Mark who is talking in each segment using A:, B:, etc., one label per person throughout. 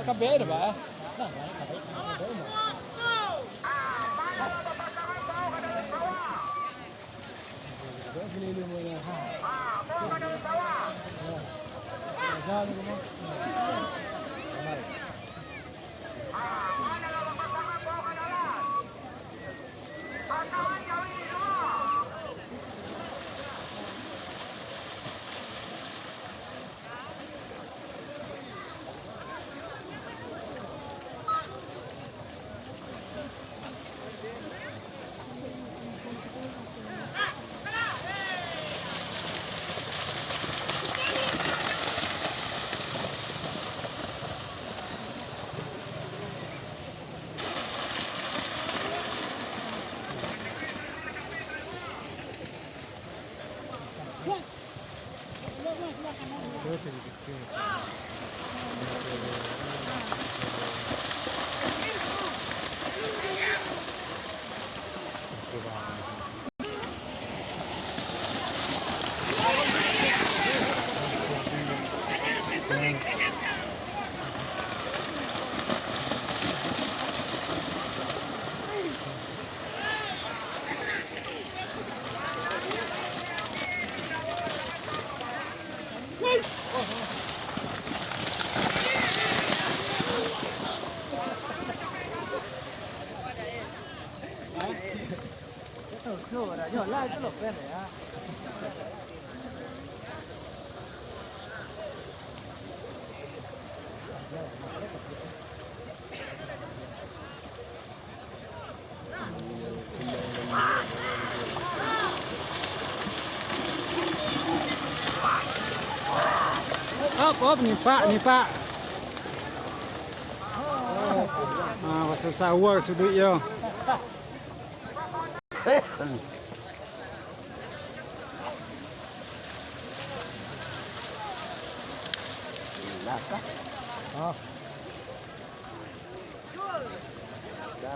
A: Cái bé rồi bà. Op nih Pak. Susah uang sudut yo.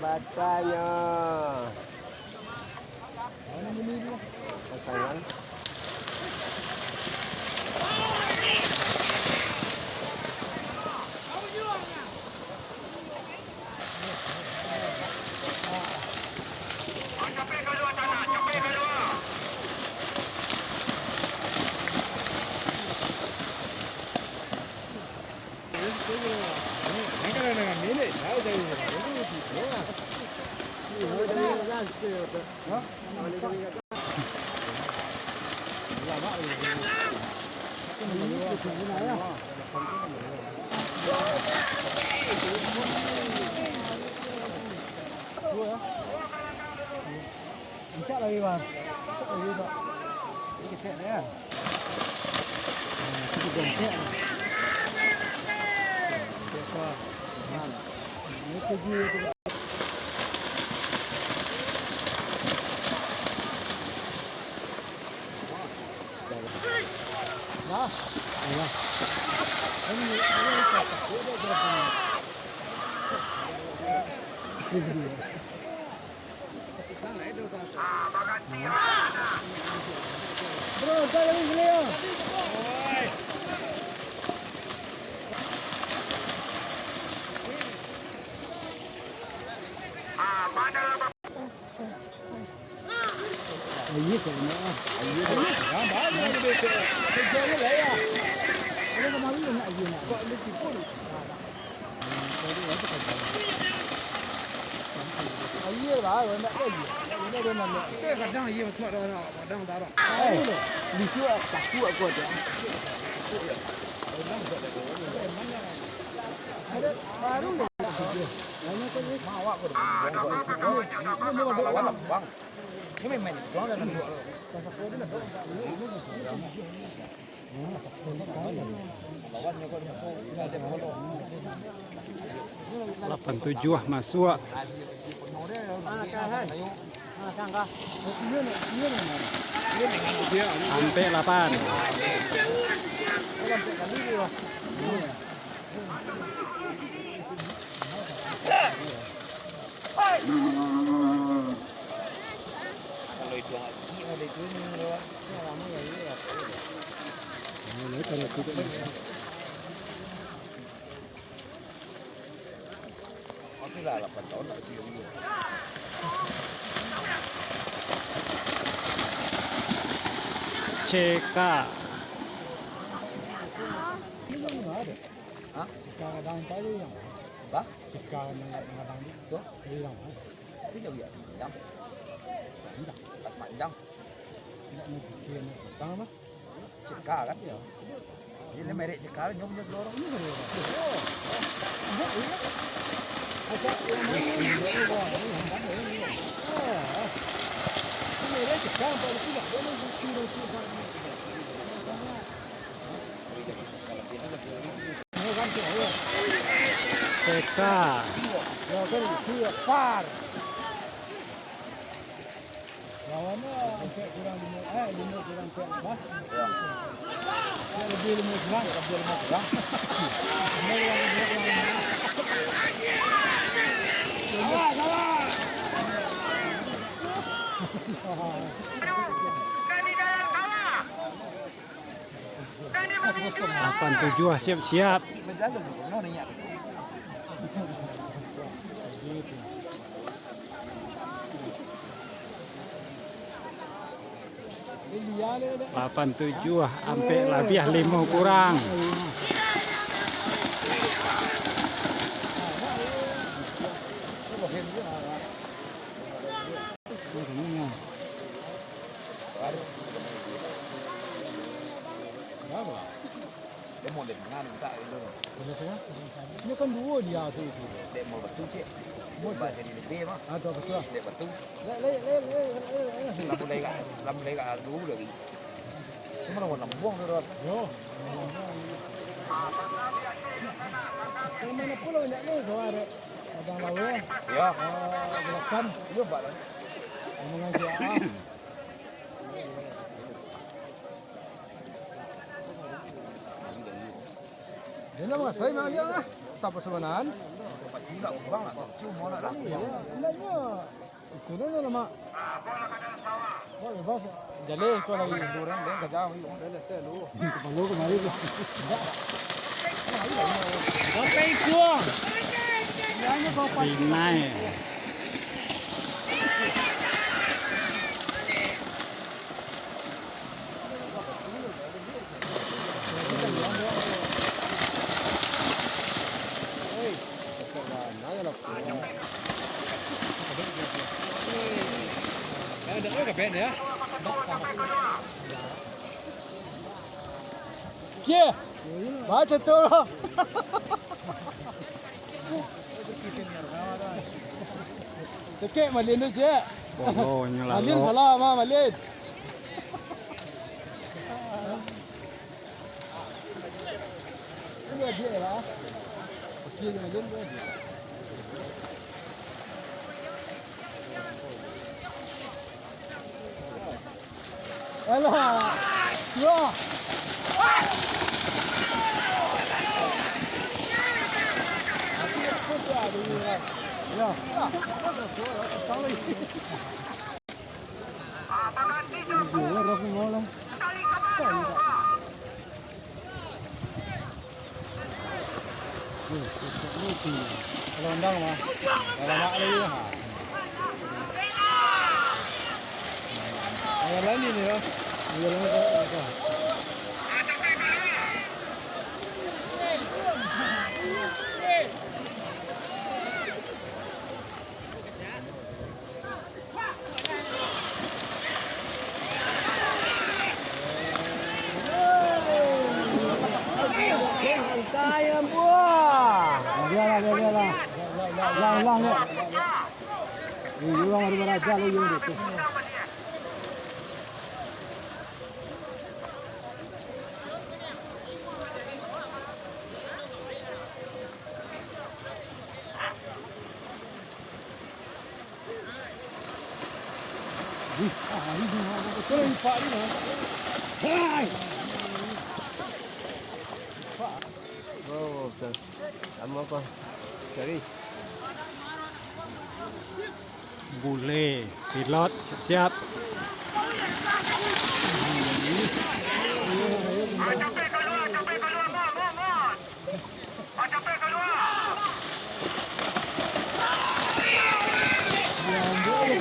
B: Babatanya. Pasangan.
A: Chắc là đi vào.
B: Cái kẹt đấy à?
A: Cái đồng kẹt này. Cái gì Bro, jangan sini ya. Ayi sana. Ayi. Ya, bagus ni dia. Kerja lah ya. Kalau kemarin nak ayi nak. Kau ni tipu. Ayi lah, nak ayi. Ini dia nak. Kadang ayi masuk dah, kadang tak ada. Ni tu tak kuat aku ada. Ada baru ni. Mana tu ni? Mawak aku. Ini mau ada bang. Ini main ni. Jangan ada dua. Lapan tujuh masuk. Sampai 8. CK.
B: Hah?
A: Kadang tadi yang.
B: Bah?
A: CK kadang itu. Yang.
B: Itu jauh ya sepanjang. Sepanjang.
A: Tidak mungkin sama.
B: Ceka kan? Ya. Ini merek ceka nyom-nyom seorang ini.
A: CK. Lawannya kurang 5 kurang apa? Ya. Lebih 5 kurang, lebih 5 kurang. Salah. 87 siap-siap. Lapan tujuh sampai lebih 5 kurang.
B: Demo demo ngan tak itu.
A: Ini kan dua dia tu.
B: Demo batu cek. Mau baca di lebih mah.
A: Ada betul.
B: Dek batu.
A: Le.
B: Lamun lega dulu lagi. Cuma lawan buang tu.
A: Yo. Mana pulau nak ni soal ada lawe.
B: Ya.
A: Belakang.
B: Yo pak.
A: Omongan dia. Dia nama saya nak dia ah. Tak persebenan.
B: Tidak kurang lah. Cuma nak lagi.
A: Hendaknya kurang lama. Boleh bos. Jalan kau lagi
B: Orang dia kerja ni. Dia dah lu.
A: Kalau kemari tu. Sampai kuang. Yang kau pasal. Ada ke band ya? Kia, baca tu. Tekek Malin tu cik. Malin salah mah Malin. Ini dia lah. Okey Malin tu. Alah. Ya. Kalau undang mah, kalau nak lagi ha. Yang lain ini ya, yang lain apa? Sayang buah. Biarlah. Lang. Ini orang ada beraja lo yang itu. Ini Pak ini. Hai. Oh, betul. Sama apa? Cari.
C: Boleh. Pilot siap.
A: Ya, boleh.